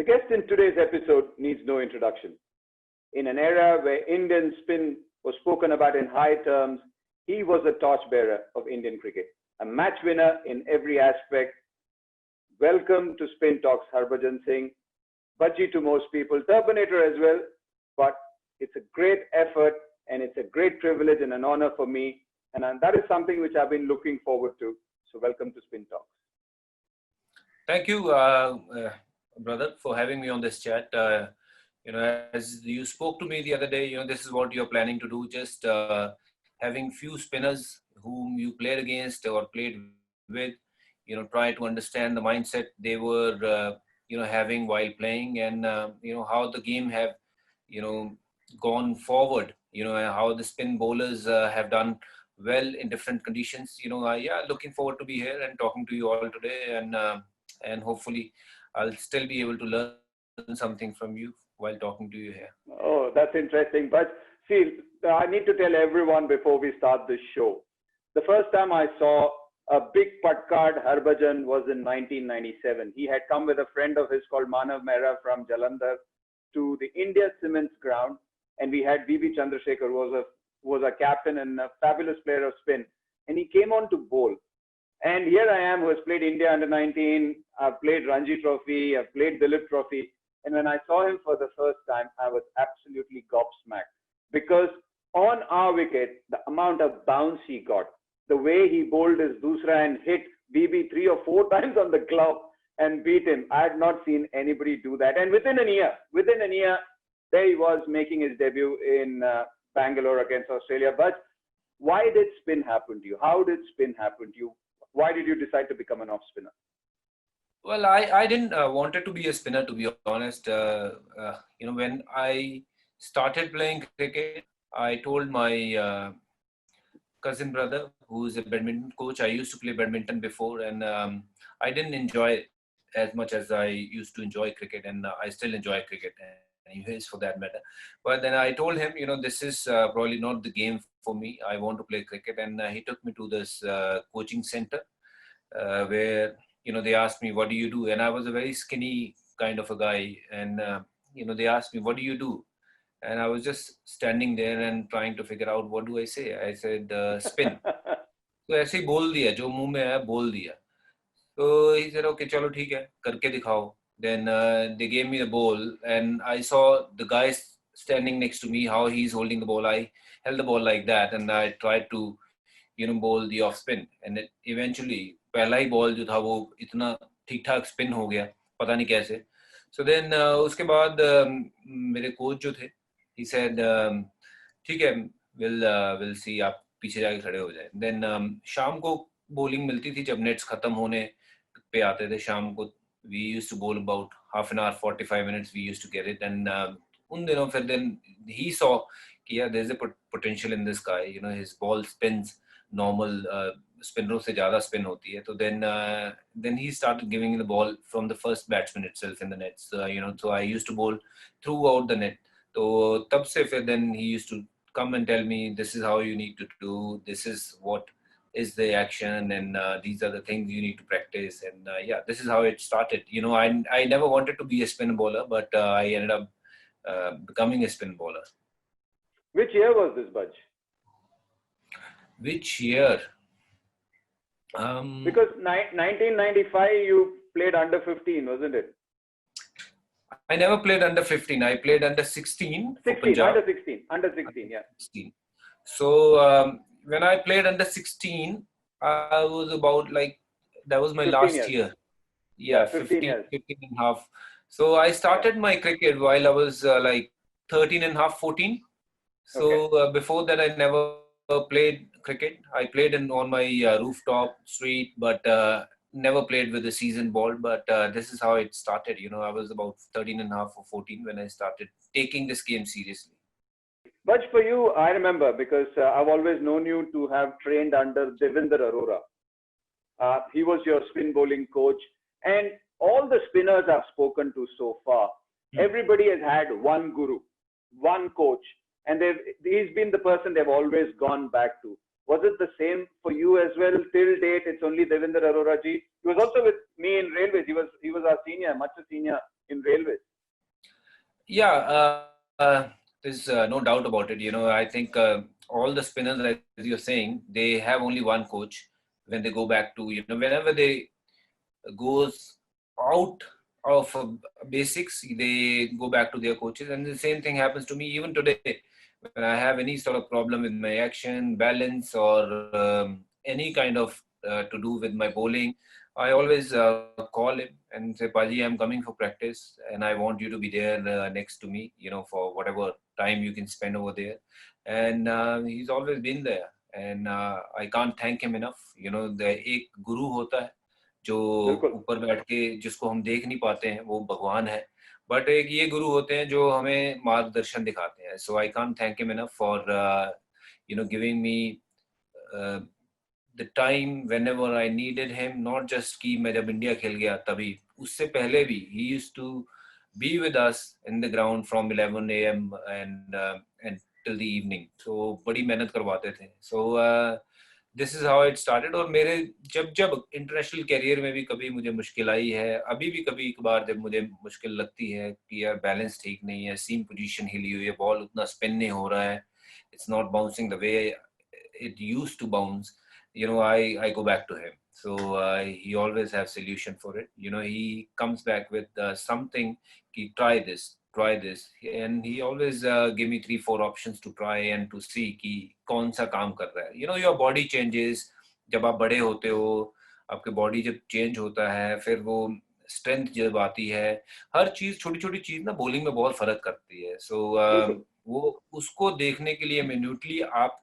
guest in today's episode needs no introduction. In an era where Indian spin was spoken about in high terms, he was a torchbearer of Indian cricket, a match winner in every aspect. Welcome to Spin Talks, Harbhajan Singh. Budgie to most people, Turbinator as well, but it's a great effort and it's a great privilege and an honor for me. And that is something which I've been looking forward to. So welcome to Spin Talks. Thank you, brother, for having me on this chat. As you spoke to me the other day, this is what you're planning to do, just having few spinners whom you played against or played with, try to understand the mindset they were, having while playing and, how the game have, gone forward, and how the spin bowlers have done well in different conditions. Looking forward to be here and talking to you all today, and hopefully I'll still be able to learn something from you while talking to you here. Oh, that's interesting. But see, I need to tell everyone before we start this show. The first time I saw a big putt card Harbhajan was in 1997. He had come with a friend of his called Manav Mehra from Jalandhar to the India Cements ground, and we had V.V. Chandrasekhar was a captain and a fabulous player of spin, and he came on to bowl. And here I am, who has played India under 19. I've played Ranji Trophy. I've played Dilip Trophy. And when I saw him for the first time, I was absolutely gobsmacked because on our wicket, the amount of bounce he got, the way he bowled his dusra and hit BB 3 or 4 times on the glove and beat him, I had not seen anybody do that. And within a year, there he was making his debut in Bangalore against Australia. But why did spin happen to you? How did spin happen to you? Why did you decide to become an off spinner? Well, I didn't wanted to be a spinner, to be honest. When I started playing cricket, I told my cousin brother, who is a badminton coach. I used to play badminton before, and I didn't enjoy it as much as I used to enjoy cricket, and I still enjoy cricket, anyways, for that matter. But then I told him, this is probably not the game for me. I want to play cricket, and he took me to this coaching center where they asked me, what do you do? And I was a very skinny kind of a guy, and they asked me, what do you do? And I was just standing there and trying to figure out, what do I say? I said, spin. So ऐसे ही बोल दिया, जो मुंह में आया बोल दिया. So he said, okay, चलो ठीक है, करके दिखाओ. Then they gave me the ball, and I saw the guy standing next to me, how he's holding the ball. I held the ball like that, and I tried to, bowl the off spin. And it eventually, पहला ही ball जो था वो इतना ठीक ठाक spin हो गया, पता नहीं कैसे. So then उसके बाद मेरे कोच जो थे, he said, ठीक है, we'll see, आप पीछे जाके खड़े हो जाए. Then शाम को bowling मिलती थी जब nets खत्म होने पे आते थे शाम को. We used to bowl about half an hour, 45 minutes. We used to get it, and उन दिनों फिर then he saw कि yeah, there's a potential in this guy. His ball spins normal spinners से ज़्यादा spin होती है. So then he started giving the ball from the first batsman itself in the nets. So I used to bowl throughout the net. So तब से फिर then he used to come and tell me, this is how you need to do, this is what is the action, and these are the things you need to practice. And this is how it started. I never wanted to be a spin bowler, but I ended up becoming a spin bowler. Which year was this, Budge? Which year? Because 1995 you played under 15, wasn't it? I never played under 15. I played under 16. 16, under 16, yeah. 16. So when I played under 16, I was about that was my last years. year. Yeah, 15 years. 15 and a half. So I started my cricket while I was 13 and a half, 14. So before that, I never played cricket. I played on my rooftop street, but never played with a seasoned ball. But this is how it started. I was about 13 and a half or 14 when I started taking this game seriously. But for you, I remember, because I've always known you to have trained under Devinder Arora. He was your spin bowling coach. And all the spinners I've spoken to so far, everybody has had one guru, one coach. And he's been the person they've always gone back to. Was it the same for you as well? Till date, it's only Devinder Arora ji. He was also with me in railways. He was our senior, much a senior in Railways. Yeah, there's no doubt about it. I think all the spinners, as you're saying, they have only one coach when they go back to, whenever they goes out of basics, they go back to their coaches. And the same thing happens to me even today. When I have any sort of problem with my action, balance, or any kind of to do with my bowling, I always call him and say, Paji, I'm coming for practice and I want you to be there next to me, for whatever time you can spend over there. And he's always been there. And I can't thank him enough. The एक गुरु होता है जो ऊपर बैठ के जिसको हम देख नहीं पाते हैं, वो भगवान है. बट एक ये गुरु होते हैं जो हमें मार्गदर्शन दिखाते हैं. So I can't thank him enough for giving me the time whenever I needed him. Not just कि मैं जब इंडिया खेल गया तभी, उससे पहले भी he used to be with us in the ground from 11 AM and till the evening. So बड़ी मेहनत करवाते थे. So this is how it started. और मेरे जब इंटरनेशनल कैरियर में भी कभी मुझे मुश्किल आई है, अभी भी कभी एक बार जब मुझे मुश्किल लगती है कि यार बैलेंस ठीक नहीं है, सीम पोजीशन हिली हुई है, बॉल उतना स्पिन नहीं हो रहा है, it's not bouncing the way it used to bounce, I go back to him. So he always has solution for it. He comes back with something, try this, and he always give me 3-4 options to try and to see कि कौन सा काम कर रहा है. Your body changes. जब आप बड़े होते हो, आपके बॉडी जब चेंज होता है, फिर वो स्ट्रेंथ जब आती है, हर चीज, छोटी छोटी चीज ना बॉलिंग में बहुत फर्क करती है. सो वो उसको देखने के लिए मिन्यूटली आप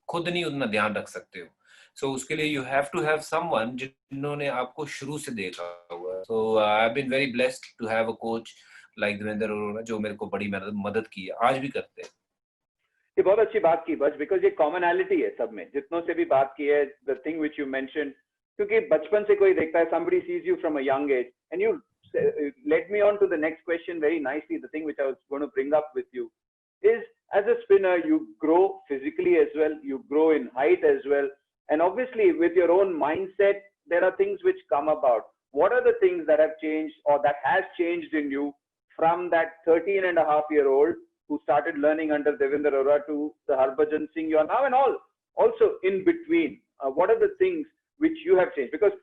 खुद नहीं उतना ध्यान रख सकते हो. सो उसके लिए you have to have someone जिन्होंने आपको शुरू से देखा हुआ. So I have been very blessed to have a coach like Devendra Arora, जो मेरे को बड़ी मदद की है, आज भी करते हैं. ये बहुत अच्छी बात की बस, बिकॉज ये कॉमनैलिटी है सब में, जितनों से भी बात की है, the thing which you mention, क्योंकि बचपन से कोई देखता है, somebody sees you from a young age, and you led me on to the next question very nicely. The thing which I was going to bring up with you is, as a spinner, you grow physically as well, you grow in height as well, and obviously with your own mindset, there are things which come about. What are the things that have changed or that has changed in you from that 13-and-a-half-year-old who started learning under Devendra Arora to the Harbhajan Singh you are now, and also in between? What are the things which you have changed? Because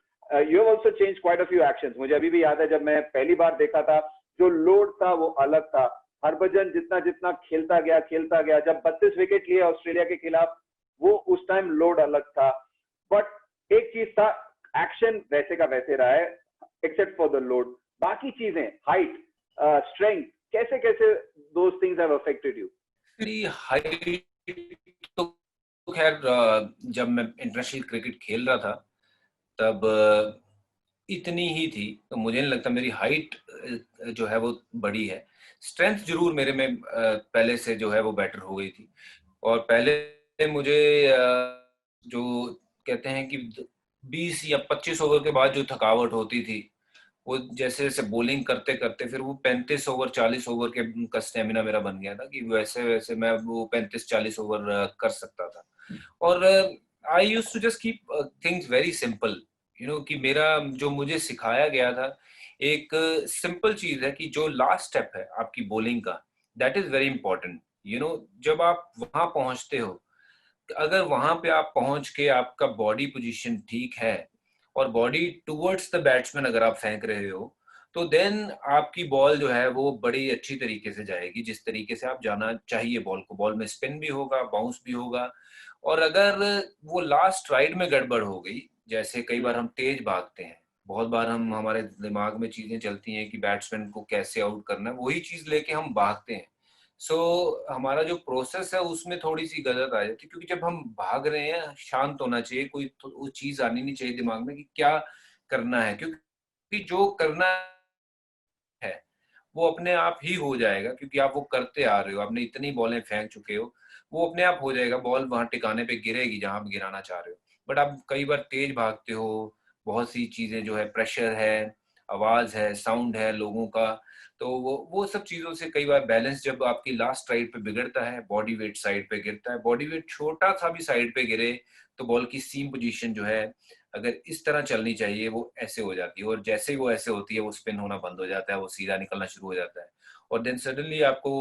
you have also changed quite a few actions. मुझे अभी भी याद है जब मैं पहली बार देखा था, जो लोड था वो अलग था. हरभजन जितना जितना खेलता गया, जब 32 विकेट लिए ऑस्ट्रेलिया के खिलाफ, वो उस टाइम लोड अलग था. बट एक चीज था, एक्शन वैसे का वैसे रहा है, एक्सेप्ट फॉर द लोड. बाकी चीजें, हाइट, स्ट्रेंथ, कैसे those things have affected you? Height तो खैर जब मैं इंटरनेशनल क्रिकेट खेल रहा था तब इतनी ही थी, तो मुझे नहीं लगता मेरी हाइट जो है वो बड़ी है. स्ट्रेंथ जरूर मेरे में पहले से जो है वो बेटर हो गई थी. और पहले मुझे जो कहते हैं कि 20 या 25 ओवर के बाद जो थकावट होती थी, वो जैसे जैसे बॉलिंग करते करते फिर वो 35 ओवर 40 ओवर के का स्टेमिना मेरा बन गया था कि वैसे मैं वो 35-40 ओवर कर सकता था. और I used to just keep things very simple, कि मेरा जो मुझे सिखाया गया था, एक सिंपल चीज है कि जो लास्ट स्टेप है आपकी बॉलिंग का, दैट इज वेरी इंपॉर्टेंट. जब आप वहां पहुंचते हो, अगर वहां पे आप पहुंच के आपका बॉडी पोजीशन ठीक है और बॉडी टुवर्ड्स द बैट्समैन अगर आप फेंक रहे हो, तो देन आपकी बॉल जो है वो बड़ी अच्छी तरीके से जाएगी, जिस तरीके से आप जाना चाहिए बॉल को. बॉल में स्पिन भी होगा, बाउंस भी होगा. और अगर वो लास्ट राइड में गड़बड़ हो गई, जैसे कई बार हम तेज भागते हैं, बहुत बार हमारे दिमाग में चीजें चलती हैं कि बैट्समैन को कैसे आउट करना है, वही चीज लेके हम भागते हैं. सो हमारा जो प्रोसेस है उसमें थोड़ी सी गलत आ जाती है, क्योंकि जब हम भाग रहे हैं शांत होना चाहिए, कोई वो चीज आनी नहीं चाहिए दिमाग में कि क्या करना है, क्योंकि जो करना है वो अपने आप ही हो जाएगा, क्योंकि आप वो करते आ रहे हो, आपने इतनी बॉलें फेंक चुके हो, वो अपने आप हो जाएगा. बॉल वहां टिकाने पे गिरेगी जहां आप गिराना चाह रहे हो. बट आप कई बार तेज भागते हो, बहुत सी चीजें जो है, प्रेशर है, आवाज है, साउंड है लोगों का, तो वो सब चीजों से कई बार बैलेंस जब आपकी लास्ट स्ट्राइड पे बिगड़ता है, बॉडी वेट साइड पे गिरता है, बॉडी वेट छोटा सा भी साइड पे गिरे तो बॉल की सीम पोजीशन जो है अगर इस तरह चलनी चाहिए वो ऐसे हो जाती है, और जैसे ही वो ऐसे होती है वो स्पिन होना बंद हो जाता है, वो सीधा निकलना शुरू हो जाता है, और देन सडनली आपको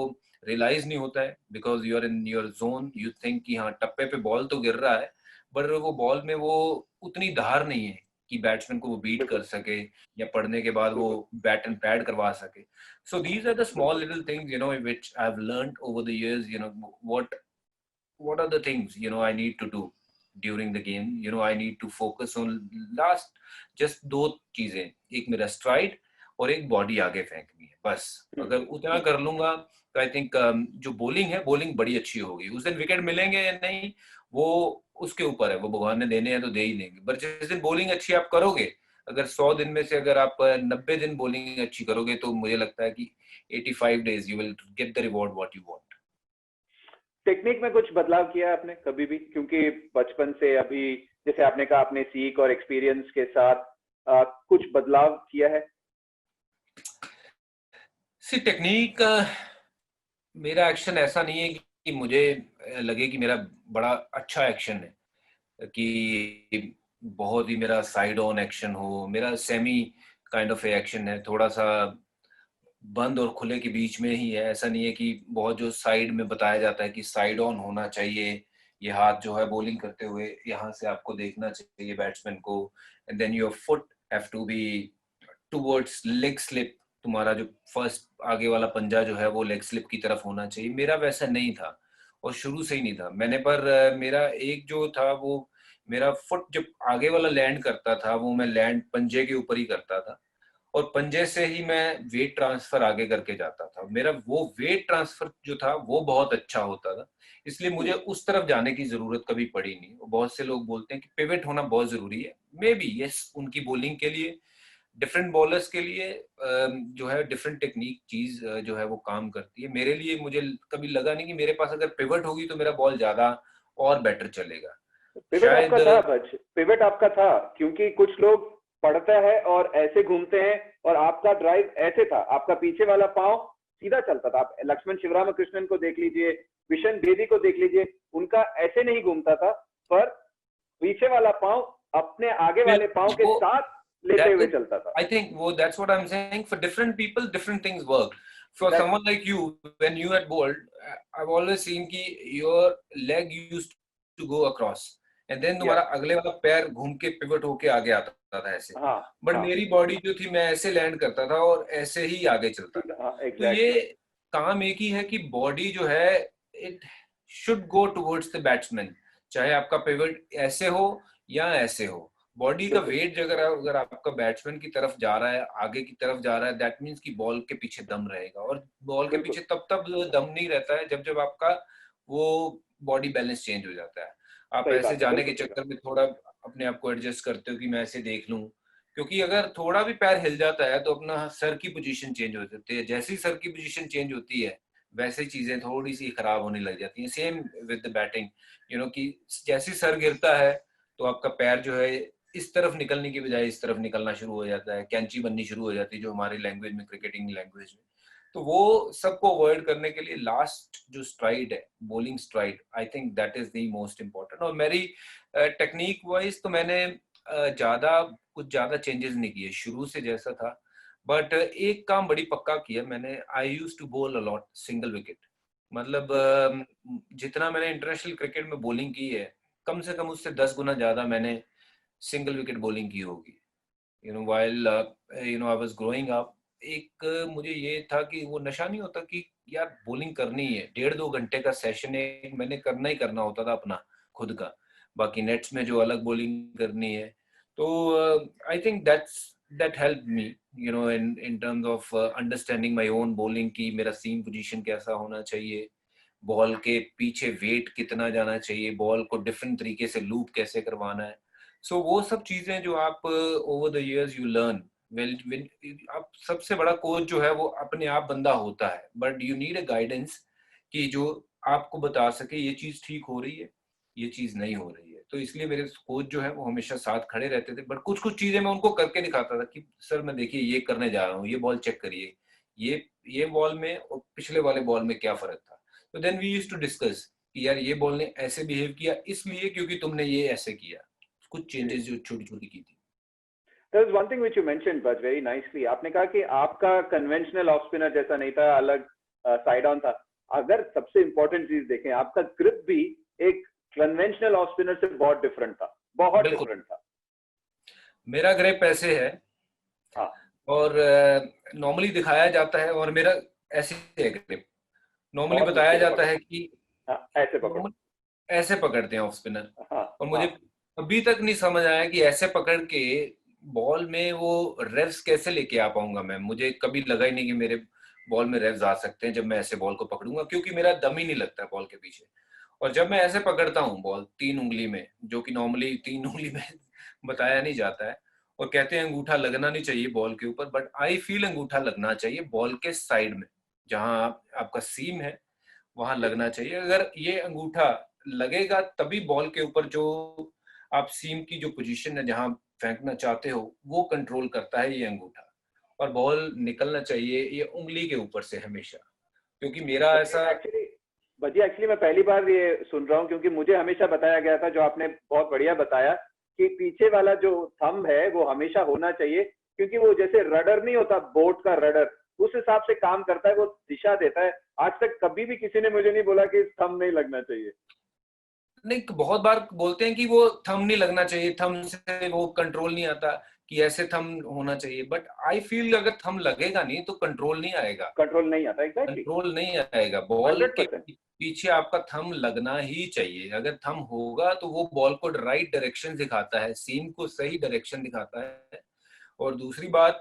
रियलाइज नहीं होता है because you are in your zone, you think कि हाँ टप्पे पे बॉल तो गिर रहा है, पर वो बॉल में वो उतनी धार नहीं है कि बैट्समैन को वो बीट बिल्कुल कर सके या पढ़ने के बाद वो बिल्कुल बैट एंड पैड करवा सके. So these are the small बिल्कुल little things, which I've learned over the years, what are the things, I need to do during the game. I need to focus on last just दो चीजें, एक मेरा STRIDE और एक body आगे फेंकनी है, बस. हम्म, अगर उतना हम्म. कर लूंगा तो आई थिंक जो बॉलिंग है बॉलिंग बड़ी अच्छी होगी. उस दिन विकेट मिलेंगे या नहीं वो उसके ऊपर है, वो भगवान ने देने हैं तो दे ही देंगे, पर जिस दिन बॉलिंग अच्छी आप करोगे, अगर 100 दिन में से अगर आप 90 दिन बॉलिंग अच्छी करोगे तो मुझे लगता है कि 85 days you will get the reward what you want. Technique में कुछ बदलाव किया है आपने कभी भी, क्योंकि बचपन से अभी जैसे आपने कहा आपने सीख और एक्सपीरियंस के साथ कुछ बदलाव किया है? सी टेक्निक, मेरा एक्शन ऐसा नहीं है कि मुझे लगे कि मेरा बड़ा अच्छा एक्शन है, कि बहुत ही मेरा साइड ऑन एक्शन हो. मेरा सेमी काइंड ऑफ एक्शन है, थोड़ा सा बंद और खुले के बीच में ही है. ऐसा नहीं है कि बहुत जो साइड में बताया जाता है कि साइड ऑन होना चाहिए, ये हाथ जो है बॉलिंग करते हुए यहाँ से आपको देखना चाहिए बैट्समैन को, and then your foot have to be towards leg slip. तुम्हारा जो फर्स्ट आगे वाला पंजा जो है वो लेग स्लिप की तरफ होना चाहिए. मेरा वैसा नहीं था और शुरू से ही नहीं था मैंने, पर मेरा एक जो था वो मेरा फुट जब आगे वाला लैंड करता था वो मैं लैंड पंजे के ऊपर ही करता था, और पंजे से ही मैं वेट ट्रांसफर आगे करके जाता था. मेरा वो वेट ट्रांसफर जो था वो बहुत अच्छा होता था, इसलिए मुझे उस तरफ जाने की जरूरत कभी पड़ी नहीं. बहुत से लोग बोलते हैं कि पिवट होना बहुत जरूरी है, मे बी यस, उनकी बॉलिंग के लिए, डिफरेंट बॉलर्स के लिए जो है डिफरेंट टेक्निक चीज जो है वो काम करती है. मेरे लिए मुझे कभी लगा नहीं कि मेरे पास अगर पिवट होगी तो मेरा बॉल ज्यादा और बेटर चलेगा. पिवट आपका शायद था बच पिवट आपका था, क्योंकि कुछ लोग पढ़ता है और ऐसे घूमते हैं और आपका ड्राइव ऐसे था, आपका पीछे वाला पांव सीधा चलता था. आप लक्ष्मण शिवरामकृष्णन को देख लीजिए, विशन बेदी को देख लीजिए, उनका ऐसे नहीं घूमता था, पर पीछे वाला पांव अपने आगे वाले पांव के वो साथ लेते that हुए is, चलता था. I think that's what I'm saying. For different people, different things work. For That, someone like you, when you had bowled, I've always seen कि your leg used to go across, and then yeah, तुम्हारा अगले वाला पैर घूम के pivot होके आगे आता था ऐसे. हाँ बट हाँ मेरी बॉडी जो थी मैं ऐसे लैंड करता था और ऐसे ही आगे चलता था. हाँ तो ये एग्जैक्टली. काम एक ही है कि बॉडी जो है it should go towards the batsman, चाहे आपका पिवट ऐसे हो या ऐसे हो. बॉडी का बिल्कुल वेट अगर आपका बैट्समैन की तरफ जा रहा है, आगे की तरफ जा रहा है, दैट मीन्स कि बॉल के पीछे दम रहेगा. और बॉल के बिल्कुल पीछे तब दम नहीं रहता है जब आपका वो बॉडी बैलेंस चेंज हो जाता है. आप सही ऐसे बात है, जाने के बिल्कुल सही बात. चक्कर में थोड़ा अपने आप को एडजस्ट करते हो कि मैं ऐसे देख लूं, क्योंकि अगर थोड़ा भी पैर हिल जाता है तो अपना सर की पोजीशन चेंज हो जाती है. जैसे ही सर की पोजीशन चेंज होती है वैसे चीजें थोड़ी सी खराब होने लग जाती हैं. सेम विद द बैटिंग, कि जैसे सर गिरता है तो आपका पैर जो है इस तरफ निकलने की बजाय इस तरफ निकलना शुरू हो जाता है, कैंची बननी शुरू हो जाती है जो हमारी लैंग्वेज में, क्रिकेटिंग लैंग्वेज में. तो वो सबको अवॉइड करने के लिए लास्ट जो स्ट्राइड है, bowling STRIDE, I think that is the most important. और मेरी टेक्निक वाइज तो मैंने कुछ ज्यादा चेंजेस नहीं किए, शुरू से जैसा था. बट एक काम बड़ी पक्का किया मैंने, I use to bowl a lot single wicket. मतलब जितना मैंने इंटरनेशनल क्रिकेट में बॉलिंग की है कम से कम उससे 10 गुना ज्यादा मैंने सिंगल विकेट बॉलिंग की होगी. While I was growing up, एक मुझे ये था कि वो नशा नहीं होता कि यार बॉलिंग करनी है, 1.5-2 घंटे का सेशन एक मैंने करना ही करना होता था अपना खुद का, बाकी नेट्स में जो अलग बॉलिंग करनी है. तो I think that helped me, in terms of understanding my own bowling की मेरा सीम पोजीशन कैसा होना चाहिए, बॉल के पीछे वेट कितना जाना चाहिए, बॉल को डिफरेंट तरीके से लूप कैसे करवाना है. सो वो सब चीजें जो आप over the years you learn. Well, आप सबसे बड़ा कोच जो है वो अपने आप बंदा होता है, but you need a guidance कि जो आपको बता सके ये चीज ठीक हो रही है, ये चीज नहीं हो रही है. तो इसलिए मेरे कोच जो है वो हमेशा साथ खड़े रहते थे, बट कुछ कुछ चीजें मैं उनको करके दिखाता था कि सर मैं देखिए ये करने जा रहा हूँ, ये बॉल चेक करिए, ये बॉल में और पिछले वाले बॉल में क्या फर्क था। तो then we used to discuss कि यार ये बॉल ने ऐसे बिहेव किया इसलिए क्योंकि तुमने ये ऐसे किया, कुछ चेंजेस जो छोटी छोटी की थी। There was one thing which you mentioned, but very nicely. आपने कहा कि आपका कन्वेंशनल ऑफ स्पिनर जैसा नहीं था, अलग साइड ऑन था. अगर सबसे इंपॉर्टेंट चीज देखें, आपका ग्रिप भी एक कन्वेंशनल ऑफ स्पिनर से बहुत डिफरेंट था, बहुत बिल्कुल, डिफरेंट था. मेरा ग्रिप ऐसे है हाँ, और नॉर्मली दिखाया जाता है, और मेरा ऐसे है ग्रिप, नॉर्मली और बताया नीचे से जाता पकड़. है कि हाँ, ऐसे पकड़ो. नॉर्मल ऐसे पकड़ते हैं ऑफ स्पिनर। हाँ, और मुझे हाँ. अभी तक नहीं समझ आया कि ऐसे पकड़ के बॉल में वो रेव्स कैसे लेके आ पाऊंगा मैं। मुझे कभी लगा ही नहीं कि मेरे बॉल में रेव्स आ सकते हैं जब मैं ऐसे बॉल को पकड़ूंगा, क्योंकि मेरा दम ही नहीं लगता बॉल के पीछे। और जब मैं ऐसे पकड़ता हूँ बॉल 3 उंगली में, जो कि नॉर्मली 3 उंगली में बताया नहीं जाता है, और कहते हैं अंगूठा लगना नहीं चाहिए बॉल के ऊपर, बट आई फील अंगूठा लगना चाहिए बॉल के साइड में, जहां आपका सीम है वहां लगना चाहिए। अगर ये अंगूठा लगेगा तभी बॉल के ऊपर जो आप सीम की जो पोजीशन है जहां फेंकना चाहते हो वो कंट्रोल करता है ये अंगूठा, और बॉल निकलना चाहिए ये उंगली के ऊपर से हमेशा, क्योंकि मेरा ऐसा। एक्चुअली भजी, एक्चुअली मैं पहली बार ये सुन रहा हूँ, क्योंकि मुझे हमेशा बताया गया था, जो आपने बहुत बढ़िया बताया, कि पीछे वाला जो थंब है वो हमेशा होना चाहिए, क्योंकि वो जैसे रडर नहीं होता, बोट का रडर, उस हिसाब से काम करता है, वो दिशा देता है. आज तक कभी भी किसी ने मुझे नहीं बोला कि थंब नहीं लगना चाहिए. नहीं, बहुत बार बोलते हैं कि वो थंब नहीं लगना चाहिए, थंब से वो कंट्रोल नहीं आता, कि ऐसे थंब होना चाहिए, बट आई फील अगर थंब लगेगा नहीं तो कंट्रोल नहीं आएगा, कंट्रोल नहीं आता. एग्जैक्टली. कंट्रोल नहीं आएगा। बॉल के 100%. पीछे आपका थंब लगना ही चाहिए। अगर थंब होगा तो वो बॉल को राइट डायरेक्शन दिखाता है, सीम को सही डायरेक्शन दिखाता है। और दूसरी बात,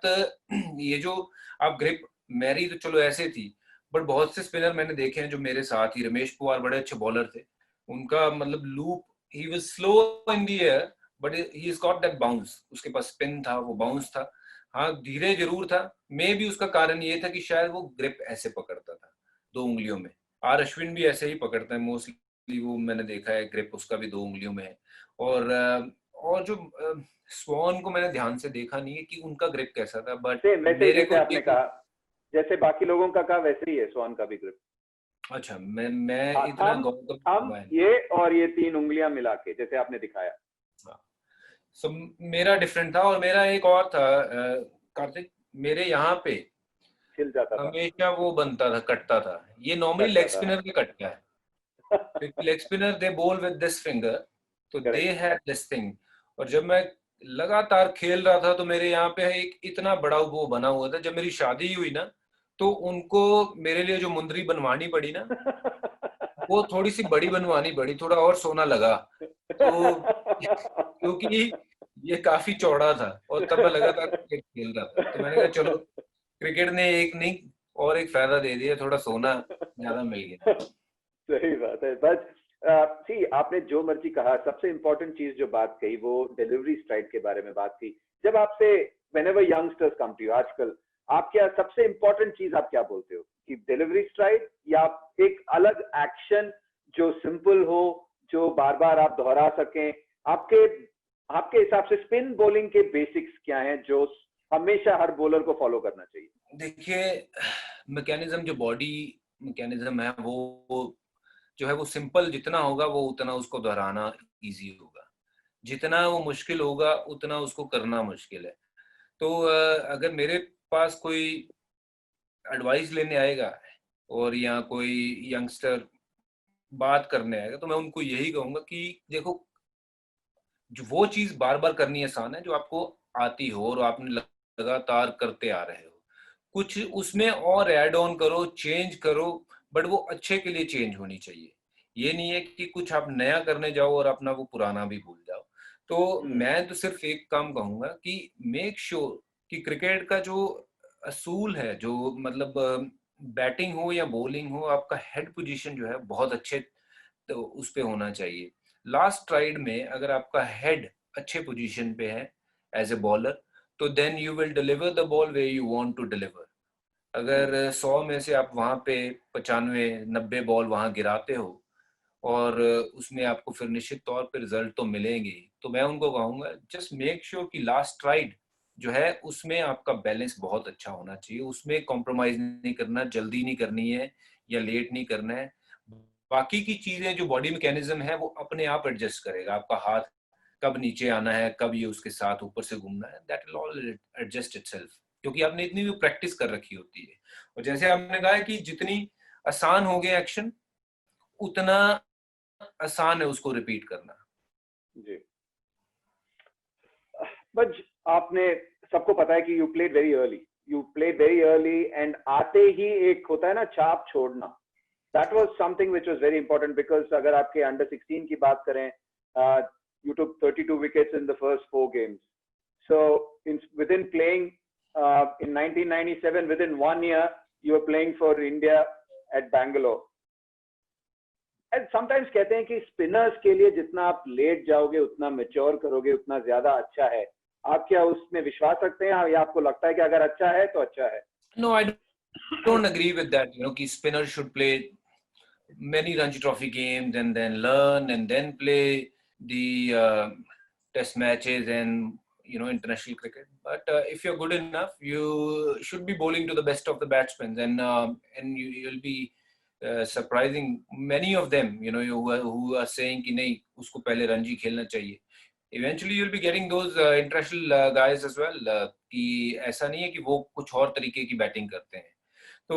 ये जो आप ग्रिप, मेरी तो चलो ऐसे थी, बट बहुत से स्पिनर मैंने देखे हैं जो मेरे साथ ही, रमेश पुवार बड़े अच्छे बॉलर थे, उनका मतलब loop, he was slow in the air but he got that bounce, उसके पास स्पिन था, वो बाउंस था। हाँ, धीरे जरूर था, मे भी उसका कारण ये था कि शायद वो ग्रिप ऐसे पकड़ता था 2 उंगलियों में। आर अश्विन भी ऐसे ही पकड़ता है मोस्टली, वो मैंने देखा है ग्रिप उसका भी 2 उंगलियों में है। और जो स्वॉन को मैंने ध्यान से देखा नहीं है कि उनका ग्रिप कैसा था, बट सेम वैसे ही मेरे जैसे को आपने कहा, जैसे बाकी लोगों का कहा, वैसे ही है स्वान का भी ग्रिप. अच्छा, मैं हाँ, इतना थंब, गौर तो थंब हुआ है। ये और ये 3 उंगलियां मिला के जैसे आपने दिखाया. हाँ, सो मेरा डिफरेंट था। और मेरा एक और था कार्तिक, मेरे यहाँ पे छिल जाता था. हमेशा वो बनता था, कटता था। ये नॉर्मली कटता लेग था. स्पिनर के कटता है, क्योंकि leg spinner they ball with this finger, तो दे करेक्ट. Had this thing. और जब मैं लगातार खेल रहा था तो मेरे यहाँ पे एक इतना बड़ा वो बना हुआ था। जब मेरी शादी हुई ना, तो उनको मेरे लिए जो मुंदरी बनवानी पड़ी ना, वो थोड़ी सी बड़ी बनवानी पड़ी, थोड़ा और सोना लगा। तो क्योंकि ये काफी चौड़ा था और तब मैं लगातार क्रिकेट खेल रहा था, तो मैंने कहा चलो क्रिकेट ने एक नहीं और एक फायदा दे दिया, थोड़ा सोना ज्यादा मिल गया। सही बात है. बस सी, आपने जो मर्जी कहा, सबसे इंपॉर्टेंट चीज जो बात कही वो डिलीवरी स्ट्राइड के बारे में बात की. जब आपसे whenever youngsters come to you आजकल, आप क्या सबसे इंपॉर्टेंट चीज आप क्या बोलते हो, कि डिलीवरी स्ट्राइड या एक अलग एक्शन जो सिंपल हो, जो बार बार आप दोहरा सकें? आपके आपके हिसाब से स्पिन बॉलिंग के बेसिक्स क्या हैं जो हमेशा हर बॉलर को फॉलो करना चाहिए? देखिए, मैकेनिज्म, जो बॉडी मैकेनिज्म है, वो जो है वो सिंपल जितना होगा वो उतना उसको दोहराना इजी होगा, जितना वो मुश्किल होगा उतना उसको करना मुश्किल है। तो अगर मेरे पास कोई एडवाइस लेने आएगा और या कोई यंगस्टर बात करने आएगा, तो मैं उनको यही कहूंगा कि देखो, जो वो चीज बार बार करनी आसान है जो आपको आती हो और आपने लगातार करते आ रहे हो। कुछ उसमें और ऐड ऑन करो, चेंज करो, बट वो अच्छे के लिए चेंज होनी चाहिए। ये नहीं है कि कुछ आप नया करने जाओ और अपना वो पुराना भी भूल जाओ। तो हम्म. मैं तो सिर्फ एक काम कहूंगा कि मेक श्योर कि क्रिकेट का जो असूल है, जो मतलब बैटिंग हो या बॉलिंग हो, आपका हेड पोजीशन जो है बहुत अच्छे तो उस पे होना चाहिए। लास्ट राइड में अगर आपका हेड अच्छे पोजीशन पे है एज ए बॉलर, तो then you will deliver the ball way you want to deliver. अगर 100 में से आप वहां पे 95-90 बॉल वहां गिराते हो और उसमें आपको फिर निश्चित तौर पर रिजल्ट तो मिलेंगे, तो मैं उनको कहूंगा जस्ट मेक श्योर कि लास्ट राइड जो है उसमें आपका बैलेंस बहुत अच्छा होना चाहिए, उसमें कॉम्प्रोमाइज नहीं करना, जल्दी नहीं करनी है या लेट नहीं करना है। बाकी की चीजें जो बॉडी मैकेनिज्म है वो अपने आप एडजस्ट करेगा, आपका हाथ कब नीचे आना है, कब ये उसके साथ ऊपर से घूमना है, that will all adjust itself, क्योंकि आपने इतनी भी प्रैक्टिस कर रखी होती है। और जैसे आपने कहा है कि जितनी आसान हो गया एक्शन, उतना आसान है उसको रिपीट करना। जी, बट आपने, सबको पता है कि you played very early and आते ही एक होता है ना छाप छोड़ना, that was something which was very important, because अगर आपके अंडर 16 की बात करें, you took 32 wickets in the first 4 games, so within playing in 1997, within 1 year you were playing for India at Bangalore. And sometimes कहते हैं कि spinners के लिए जितना आप लेट जाओगे, उतना मेच्योर करोगे, उतना ज्यादा अच्छा है। आप क्या उसमें विश्वास रखते हैं या आपको लगता है कि अगर अच्छा है तो अच्छा है? No, I don't agree with that, कि spinner should play many Ranji Trophy games and then learn and then play the test matches and international cricket. But if you're good enough, you should be bowling to the best of the batsmen, and you'll be surprising many of them. Who are saying कि नहीं उसको पहले रणजी खेलना चाहिए. Eventually you'll be getting those international guys as well. कि ऐसा नहीं है कि वो कुछ और तरीके की बैटिंग करते हैं. So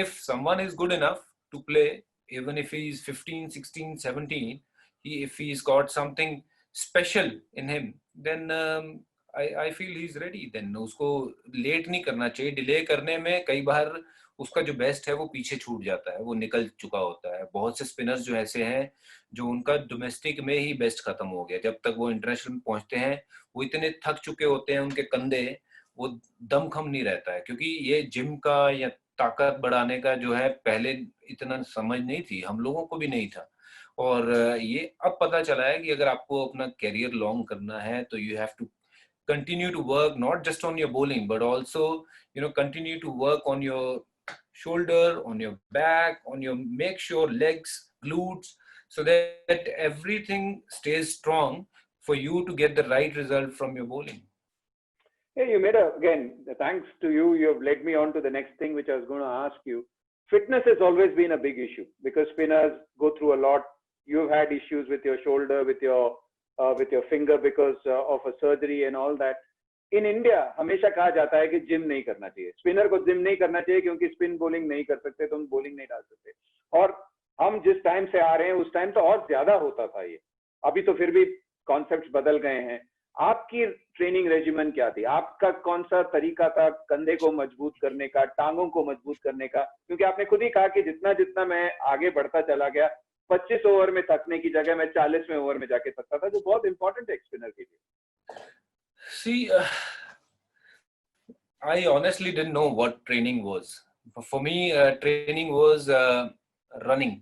if someone is good enough to play, even if he's 15, 16, 17, if he's got something special in him, then I feel he's ready. Then उसको लेट नहीं करना चाहिए. डिले करने में कई बार उसका जो बेस्ट है वो पीछे छूट जाता है, वो निकल चुका होता है. बहुत से स्पिनर्स जो ऐसे हैं जो उनका डोमेस्टिक में ही बेस्ट खत्म हो गया, जब तक वो इंटरनेशनल में पहुंचते हैं वो इतने थक चुके होते हैं, उनके कंधे, वो दमखम नहीं रहता है. क्योंकि ये जिम का या ताकत बढ़ाने का जो है पहले इतना समझ नहीं थी, हम लोगों को भी नहीं था. और ये अब पता चला है कि अगर आपको अपना करियर लॉन्ग करना है तो you have to continue to work not just on your bowling but also continue to work on your shoulder, on your back, on your make sure legs, glutes, so that everything stays strong for you to get the right result from your bowling. Hey, again, thanks to you, you have led me on to the next thing which I was going to ask you. Fitness has always been a big issue because spinners go through a lot. You've had issues with your shoulder, with your finger because of a surgery and all that. In India, हमेशा कहा जाता है कि gym नहीं करना चाहिए, spinner को gym नहीं करना चाहिए क्योंकि स्पिन बॉलिंग नहीं कर सकते, तुम बॉलिंग नहीं डाल सकते. और हम जिस टाइम से आ रहे हैं उस टाइम तो और ज्यादा होता था ये. अभी तो फिर भी कॉन्सेप्ट्स बदल गए हैं. आपकी ट्रेनिंग रेजिमेंट क्या थी? आपका कौन सा तरीका था कंधे को मजबूत करने का, टांगों को मजबूत करने का? क्योंकि आपने खुद ही कहा कि जितना जितना मैं आगे बढ़ता चला गया, 25 ओवर में थकने की जगह मैं 40वें ओवर में जाके थकता था, जो बहुत इंपॉर्टेंट है स्पिनर के लिए. See, I honestly didn't know what training was. For me, training was running.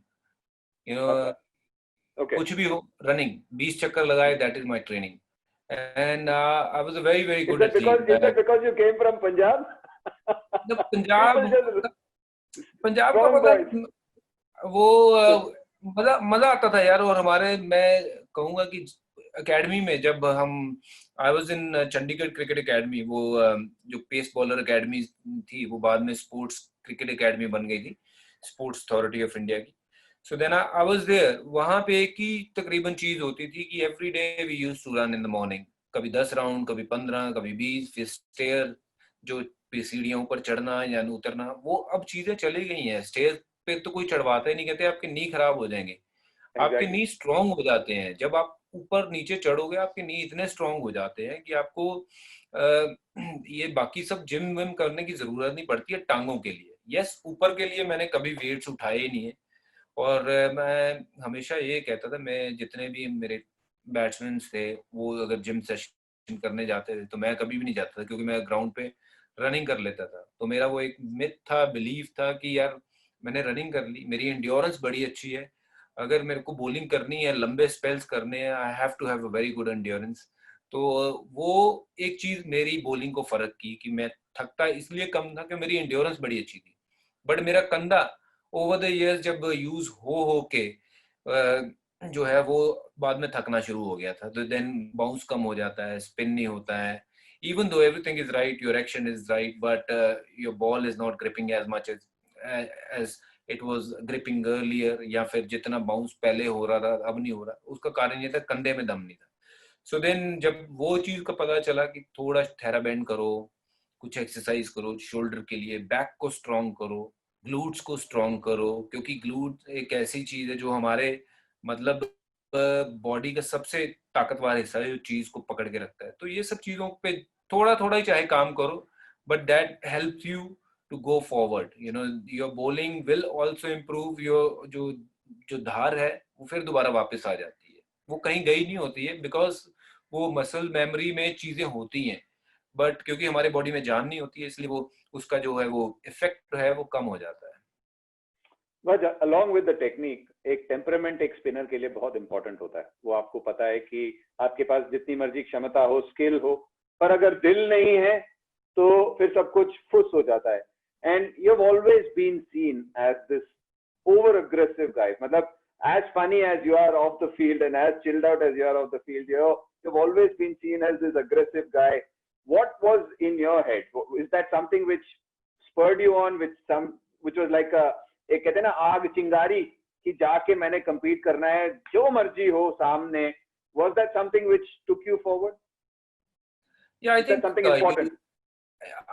Okay. कुछ भी हो, running. 20 चक्कर लगाए, that is my training. And I was a very, very good athlete. Is that because you came from Punjab? The Punjab का मतलब वो मजा आता था यार. और हमारे, मैं कहूंगा कि एकेडमी में जब हम, I was in Chandigarh cricket academy, वो जो पेस बॉलर एकेडमी थी वो बाद में स्पोर्ट्स क्रिकेट एकेडमी बन गई थी, स्पोर्ट्स अथॉरिटी ऑफ इंडिया की. So then I was there. वहां पे एक ही तकरीबन चीज होती थी कि every day we used to run in the morning. कभी 10 राउंड, कभी 15, कभी 20. फिर स्टेयर, जो सीढ़ियां ऊपर चढ़ना या उतरना, वो अब चीजें चली गई हैं. स्टेयर पे तो कोई चढ़वाता ही नहीं, कहते आपके नी खराब हो जाएंगे. आपके नी स्ट्रांग हो जाते हैं जब आप ऊपर नीचे चढ़ोगे. आपके नी इतने स्ट्रांग हो जाते हैं कि आपको ये बाकी सब जिम विम करने की जरूरत नहीं पड़ती है टांगों के लिए. यस, ऊपर के लिए मैंने कभी वेट्स उठाए ही नहीं है. और मैं हमेशा ये कहता था, मैं जितने भी मेरे बैट्समैन थे वो अगर जिम सेशन करने जाते थे तो मैं कभी भी नहीं जाता था, क्योंकि मैं ग्राउंड पे रनिंग कर लेता था. तो मेरा वो एक मिथ था, बिलीव था कि यार मैंने रनिंग कर ली, मेरी एंड्योरेंस बड़ी अच्छी है, अगर मेरे को बॉलिंग करनी है, लंबे स्पेल्स करने हैं, I have to have a very good endurance. तो वो एक चीज मेरी बॉलिंग को फर्क की कि मैं थकता इसलिए कम था कि मेरी एंड्योरेंस बड़ी अच्छी थी. बट मेरा कंधा ओवर द इयर्स जब यूज हो के जो है वो बाद में थकना शुरू हो गया था. तो देन बाउंस कम हो जाता है, स्पिन नहीं होता है, even though everything is right, your action is right, but your ball is not gripping as much as it was gripping earlier, या फिर जितना बाउंस पहले हो रहा था अब नहीं हो रहा, उसका कारण ये था कंधे में दम नहीं था. सो देन जब वो चीज का पता चला कि थोड़ा थेराबेंड करो, कुछ एक्सरसाइज करो शोल्डर के लिए, बैक को स्ट्रॉन्ग करो, ग्लूट्स को स्ट्रॉन्ग करो, क्योंकि ग्लूट एक ऐसी चीज है जो हमारे मतलब बॉडी का सबसे ताकतवर हिस्सा है, जो चीज को पकड़ के रखता है. तो ये सब चीजों पे थोड़ा थोड़ा ही चाहे काम करो, but that helps you to go forward. You know your bowling will also improve, your जो जो धार है वो फिर दोबारा वापस आ जाती है, वो कहीं गई नहीं होती है, बिकॉज वो मसल मेमोरी में चीजें होती हैं, बट क्योंकि हमारे बॉडी में जान नहीं होती है, इसलिए वो उसका जो है वो इफेक्ट है वो कम हो जाता है. But along with the technique, एक टेम्परामेंट एक स्पिनर के लिए बहुत इंपॉर्टेंट होता है. वो आपको पता है कि आपके पास जितनी मर्जी क्षमता हो, स्किल हो, पर अगर दिल नहीं है तो फिर सब कुछ फुस हो जाता है. And you have always been seen as this over aggressive guy. मतलब as funny as you are off the field and as chilled out as you are off the field, you've always been seen as this aggressive guy. What was in your head? Is that something which spurred you on, which was like एक कहते हैं ना आग चिंगारी कि जाके मैंने compete करना है जो मर्जी हो सामने? Was that something which took you forward? Yeah, I think something important.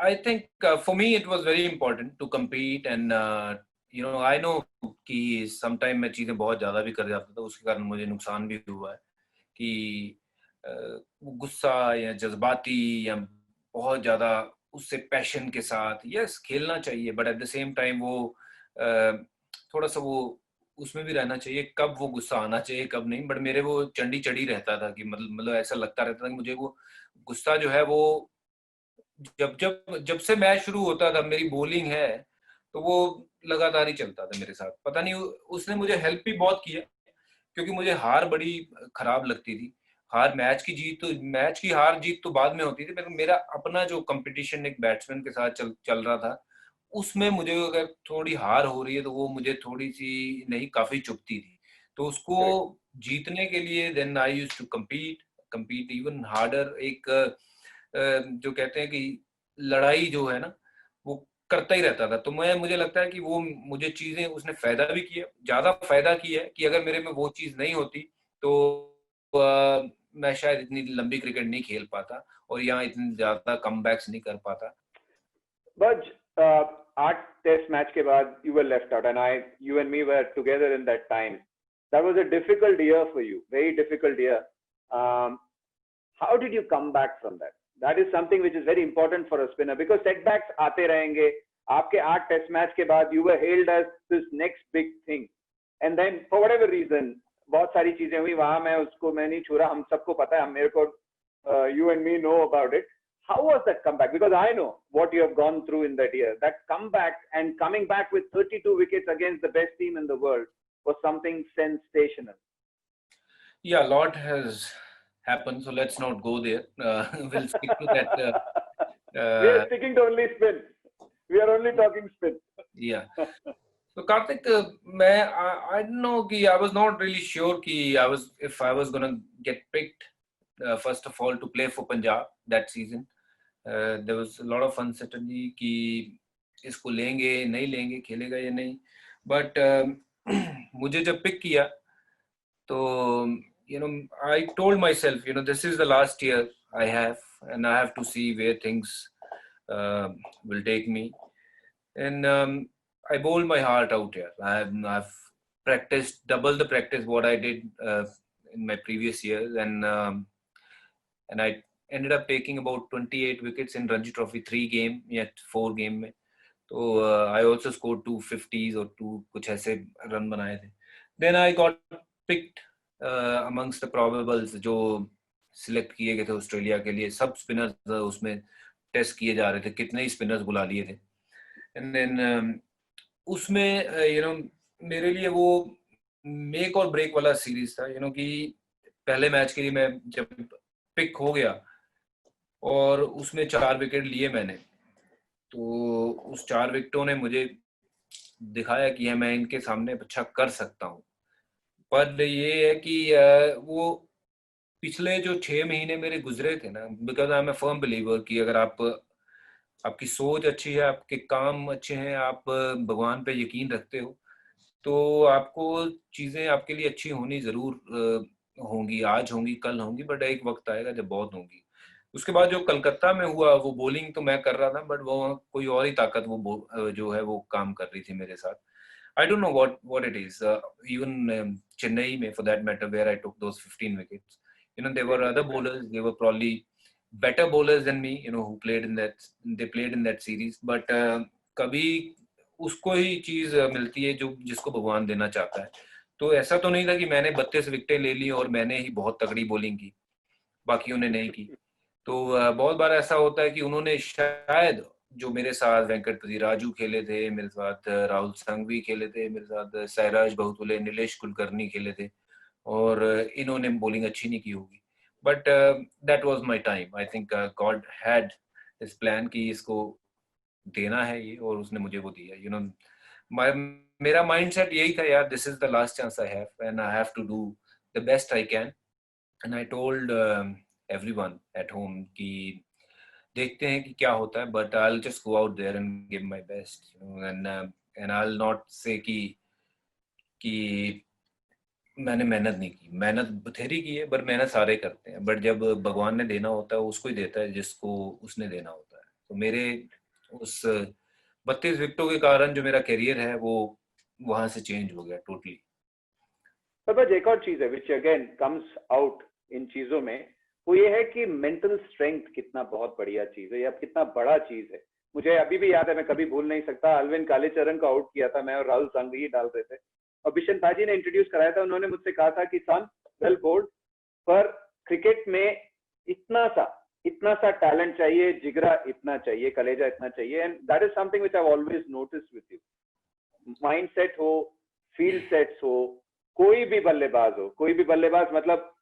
I think for me it was very important to compete, and you know I know कि sometime मैं चीजें बहुत ज्यादा भी कर जाता था, उसके कारण मुझे नुकसान भी हुआ है कि गुस्सा या जज्बाती या बहुत ज्यादा उससे पैशन के साथ, यस खेलना चाहिए, but at the same time वो थोड़ा सा वो उसमें भी रहना चाहिए, कब वो गुस्सा आना चाहिए कब नहीं. बट मेरे वो चंडी चढ़ी रहता था कि मतलब ऐसा लगता रहता था कि मुझे वो गुस्सा जो है वो जब जब जब से मैच शुरू होता था, मेरी बॉलिंग है तो वो लगातार ही चलता था मेरे साथ. पता नहीं उसने मुझे हेल्प भी बहुत किया, क्योंकि मुझे हार बड़ी खराब लगती थी. हार मैच की हार जीत तो बाद में होती थी, लेकिन मेरा अपना जो कंपटीशन एक बैट्समैन के साथ चल रहा था, उसमें मुझे अगर थोड़ी हार हो रही है तो वो मुझे थोड़ी सी नहीं काफी चुभती थी. तो उसको जीतने के लिए then I used to compete even harder. एक जो कहते हैं कि लड़ाई जो है ना वो करता ही रहता था. तो मुझे लगता है कि वो मुझे चीजें उसने फायदा भी किया, ज्यादा फायदा किया है कि अगर मेरे में वो चीज नहीं होती तो मैं शायद इतनी लंबी क्रिकेट नहीं खेल पाता और यहाँ इतनी ज्यादा कमबैक्स नहीं कर पाता. But 8 टेस्ट मैच के बाद you were left out, and you and me were together in that time. That was a difficult year for you, very difficult year. How did you come back from that? That is something which is very important for a spinner, because setbacks आते रहेंगे. आपके 8 test match के बाद you were hailed as this next big thing, and then for whatever reason बहुत सारी चीजें हुई वहां. मैं नहीं छू रहा, हम सबको पता है, मेरे को you and me know about it. How was that comeback? Because I know what you have gone through in that year. That comeback and coming back with 32 wickets against the best team in the world was something sensational. Yeah, a lot has happened, so let's not go there. We'll stick to that. We are sticking to only spin. We are only talking spin. Yeah. So Karthik, I don't know कि I was not really sure कि if I was gonna get picked first of all to play for Punjab that season. There was a lot of uncertainty कि इसको लेंगे नहीं लेंगे, खेलेगा या नहीं. But मुझे जब पिक किया तो you know I told myself, you know, this is the last year I have, and I have to see where things will take me. And I bowled my heart out here. I've practiced double the practice what I did in my previous years, and I ended up taking about 28 wickets in Ranji Trophy, 3 game, yet 4 game में. तो I also scored 250s और 2 कुछ ऐसे run बनाए थे. Then I got picked amongst the probables जो select किए गए थे ऑस्ट्रेलिया के लिए. सब स्पिनर्स उसमें टेस्ट किए जा रहे थे, कितने ही स्पिनर्स बुला लिए थे. एंड देन उसमें यू नो मेरे लिए वो मेक और ब्रेक वाला सीरीज था. यू नो कि पहले मैच के लिए मैं जब पिक हो गया और उसमें 4 विकेट लिए मैंने, तो उस 4 विकेटों ने मुझे दिखाया कि मैं इनके सामने अच्छा कर सकता हूँ. पर ये है कि वो पिछले जो 6 महीने मेरे गुजरे थे ना, because I am a firm believer कि अगर आपकी सोच अच्छी है, आपके काम अच्छे हैं, आप भगवान पे यकीन रखते हो, तो आपको चीजें आपके लिए अच्छी होनी जरूर होंगी, आज होंगी, कल होंगी, बट एक वक्त आएगा जब बहुत होंगी। उसके बाद जो कलकत्ता में हुआ, वो बॉलिंग तो मैं कर रहा था, बट वो कोई और ही ताकत जो है वो काम कर रही थी मेरे साथ। I don't know what it is. Even Chennai, may for that matter, where I took those 15 wickets, there were other bowlers. They were probably better bowlers than me. Who played in that. They played in that series. But कभी उसको ही चीज मिलती है जो जिसको भगवान देना चाहता है। तो ऐसा तो नहीं था कि मैंने 32 विकेटें ले ली और मैंने ही बहुत तगड़ी बॉलिंग की, बाकियों ने नहीं की। तो बहुत बार ऐसा होता है कि उन्होंने शायद जो मेरे साथ वेंकटपति राजू खेले थे, मेरे साथ राहुल संघवी खेले थे, मेरे साथ सैराज बहुतुले, नीलेश कुलकर्णी खेले थे, और इन्होंने बॉलिंग अच्छी नहीं की होगी। But that was my time. I think God had इस प्लान कि इसको देना है ये, और उसने मुझे वो दिया। मेरा माइंडसेट यही था, यार this is the last chance I have and I have to do the best I can. And I told everyone at home कि देखते हैं कि क्या होता है, but I will just go out there and give my best, and I will not say कि मैंने मेहनत नहीं की। मेहनत बथेरी की है, पर मेहनत सारे करते हैं, बट जब भगवान ने देना होता है उसको ही देता है जिसको उसने देना होता है। तो मेरे उस 32 विकेटों के कारण जो मेरा करियर है वो वहां से चेंज हो गया टोटली। पर एक और चीज है which again comes out in चीजों में, वो ये है कि मेंटल स्ट्रेंथ कितना बहुत बढ़िया चीज है, या कितना बड़ा चीज है। मुझे अभी भी याद है, मैं कभी भूल नहीं सकता, अल्विन कालीचरण को आउट किया था, मैं और राहुल संघवी डाल रहे थे, और बिशन पाजी ने इंट्रोड्यूस कराया था। उन्होंने मुझसे कहा था कि सन वेल बोल्ड, पर क्रिकेट में इतना सा टैलेंट चाहिए, जिगरा इतना चाहिए, कलेजा इतना चाहिए, and that is something which I have always noticed with you. Mind set हो, फील्ड सेट्स हो, कोई भी बल्लेबाज मतलब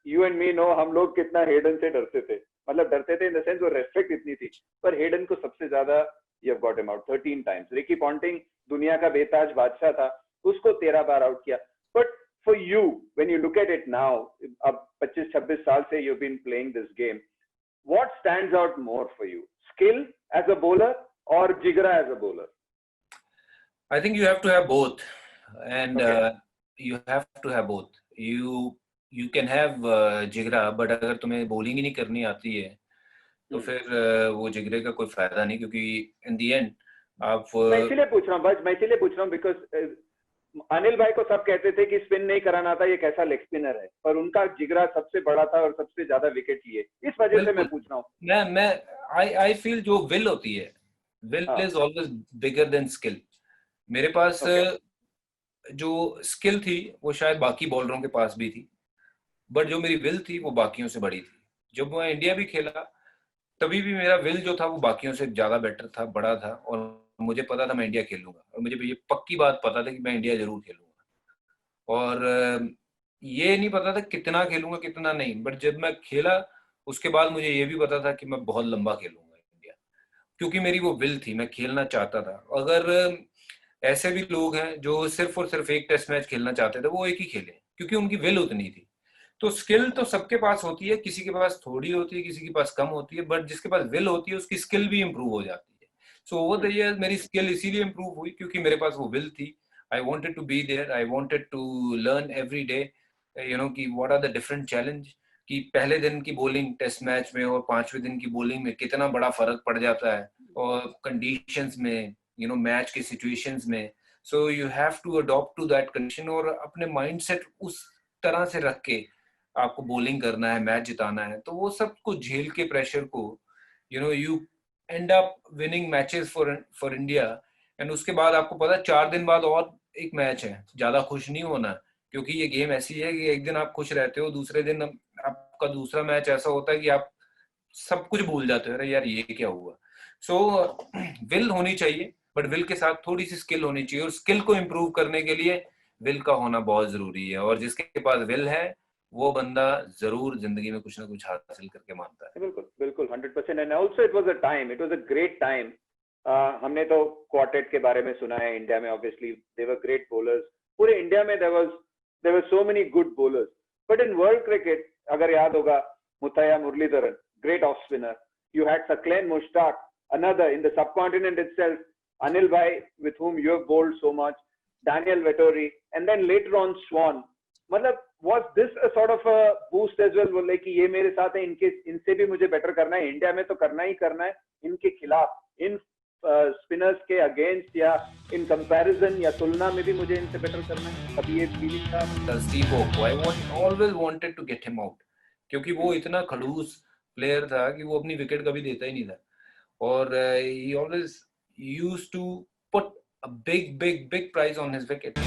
यू एंड मी नो हम लोग कितना हेडन से डरते थे, मतलब डरते थे इन द सेंस वो रेस्पेक्ट इतनी थी, पर हेडन को सबसे ज्यादा you have got him out 13 times. Ricky Ponting दुनिया का बेताज बादशाह था, उसको 13 बार आउट किया। But for you when you look at it now, अब 25-26 साल से you been playing this game, what stands out more for you, skill as a bowler और जिगरा as a bowler? I think you have to have both, and Okay. you have to have both. You can have जिगरा, but अगर तुम्हें bowling ही नहीं करनी आती है तो फिर वो जिगरे का कोई फायदा नहीं, क्योंकि इन द एंड आप मैं इसीलिए पूछ रहा हूँ बिकॉज अनिल भाई को सब कहते थे कि स्पिन नहीं कराना था, ये कैसा लेग स्पिनर है, पर उनका जिगरा सबसे बड़ा था और सबसे ज्यादा विकेट लिए, इस वजह से मैं बिल्कुल। पूछ रहा हूँ। मैं आई फील जो विल होती है, विल हाँ। Is always bigger than skill. मेरे पास ओके। जो स्किल थी वो शायद बाकी बॉलरों के पास भी थी, बट जो मेरी विल थी वो बाकियों से बड़ी थी। जब मैं इंडिया भी खेला तभी भी मेरा विल जो था वो बाकियों से ज्यादा बेटर था, बड़ा था, और मुझे पता था मैं इंडिया खेलूंगा, और मुझे ये पक्की बात पता था कि मैं इंडिया जरूर खेलूंगा। और ये नहीं पता था कितना खेलूंगा कितना नहीं, बट जब मैं खेला उसके बाद मुझे ये भी पता था कि मैं बहुत लंबा खेलूंगा इंडिया, क्योंकि मेरी वो विल थी, मैं खेलना चाहता था। अगर ऐसे भी लोग हैं जो सिर्फ और सिर्फ एक टेस्ट मैच खेलना चाहते थे, वो एक ही खेले क्योंकि उनकी विल उतनी थी। तो स्किल तो सबके पास होती है, किसी के पास थोड़ी होती है, किसी के पास कम होती है, बट जिसके पास विल होती है उसकी स्किल भी इंप्रूव हो जाती है। सो ओवर द ईयर मेरी स्किल इसीलिए इंप्रूव हुई क्योंकि मेरे पास वो विल थी। I wanted to be there, I wanted to learn every day, कि what are the different challenge, कि पहले दिन की बॉलिंग टेस्ट मैच में और 5वें दिन की बॉलिंग में कितना बड़ा फर्क पड़ जाता है, और कंडीशंस में, मैच के सिचुएशंस में। So you have to adopt to that condition, और अपने माइंडसेट उस तरह से रख के आपको बॉलिंग करना है, मैच जिताना है, तो वो सब कुछ झेल के प्रेशर को you and up winning matches for India. And उसके बाद आपको पता है 4 दिन बाद और एक मैच है, ज्यादा खुश नहीं होना, क्योंकि ये गेम ऐसी है कि एक दिन आप खुश रहते हो, दूसरे दिन आपका दूसरा मैच ऐसा होता है कि आप सब कुछ भूल जाते हो, अरे यार ये क्या हुआ। सो विल होनी चाहिए, बट विल के साथ थोड़ी सी स्किल होनी चाहिए, और स्किल को इम्प्रूव करने के लिए विल का होना बहुत जरूरी है, और जिसके पास विल है वो बंदा जरूर जिंदगी में कुछ ना कुछ हासिल करके मानता है। बिल्कुल बिल्कुल 100%। And also it was a time, it was a great time. हमने तो क्वार्टेट के बारे में सुना है इंडिया में, obviously they were great bowlers, पूरे इंडिया में there were so many good bowlers, but in world cricket अगर याद होगा, Muttiah Muraleedharan, great off spinner. You had Saklen Mushtaq, another in the subcontinent itself, Anil Bhai, with whom you have bowled so much, Daniel Vettori, and then later on Swan. मतलब was this a sort of a boost as well? बोले कि ये मेरे साथ है, इनसे भी मुझे बेटर करना है, इंडिया में तो करना ही करना है, इनके खिलाफ, इन स्पिनर्स के अगेंस्ट या इन कंपैरिजन या तुलना में भी मुझे इनसे बेटर करना है, कभी ये फीलिंग था? Steve Oak, I always wanted to get him out, क्योंकि वो इतना खड़ूस प्लेयर था कि वो अपनी विकेट कभी देता ही नहीं था, और he always used to put a big price on his wicket.